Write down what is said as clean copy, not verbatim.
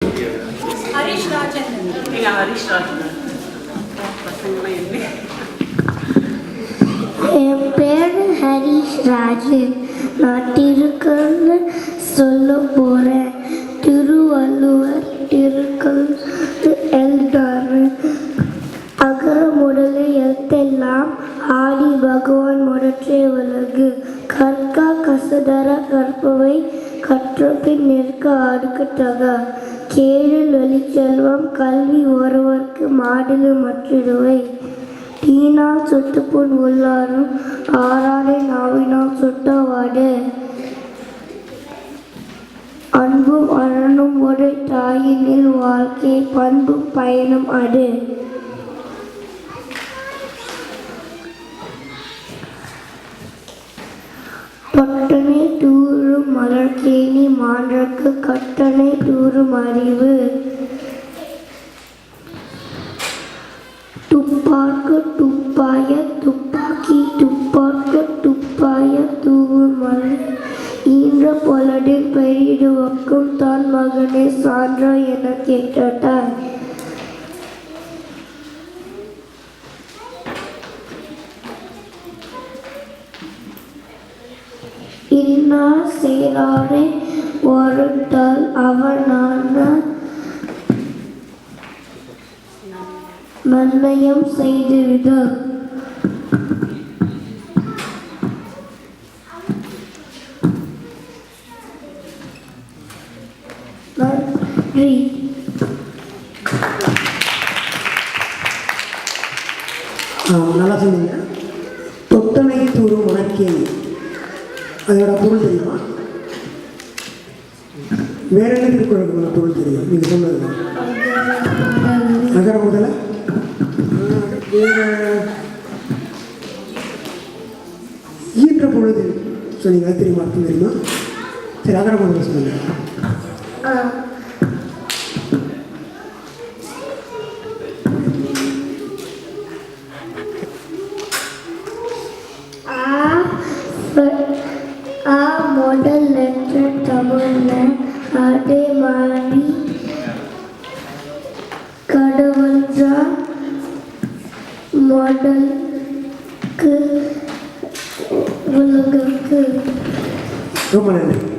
ஹரிஷ் ராஜன். ஹரிஷ் ராஜன் பசங்களாம் என்ன? என் பேர் ஹரிஷ் ராஜன். நான் திருக்குறள் சொல்ல போகிறேன். திருவள்ளுவர் திருக்குறள் எழுதாரு. அகர முதல எழுத்தெல்லாம் ஆதி பகவான் முதற்றே உலகு. கற்க கசடர கற்பவை கற்றபின் நிற்க அடுக்கத்தக. கேளில் வெளிச்செல்வம் கல்வி ஒருவர்க்கு மாடிலு மற்றிடுவை. தீனால் சுட்டுப்புண் உள்ளாரும் ஆறாலே நாவினால் சுட்டவாடு. அன்பும் அறனும் ஒரு தாயினில் வாழ்க்கை பண்பும் பயனும் அது. தொட்டனை தூறும் மலர்கேணி மான்றற்கு கட்டணை தூறும் அறிவு. துப்பார்க்கு துப்பாய துப்பாக்கி துப்பார்க்கு துப்பாய தூவும் மலை. ஈன்ற பொலடில் பெரிடுவக்கும் தான் மகனே சான்றா என கேட்டாய். இன்னா சேராரை ஒருத்தால் அவனான நன்னயம் செய்துவிட. நன்றி. நல்லா சொன்னீங்க. தொட்டனை தூரும் மணக்கேணி, அதோட பொருள் தெரியுமா? வேற என்ன திருக்குறளுக்கு பொருள் தெரியும்? நீங்க சொன்னது அகர முதல ஈன்ற பொழுது சொன்னீங்க, அது தெரியுமா? அர்த்தம் தெரியுமா? சரி, அகர முதல சொல்லுங்க. model letter தமிழ்ல அதே மாதிரி கடவுள்ஜா மாடலுக்கு உலகுக்கு. ரொம்ப நன்றி.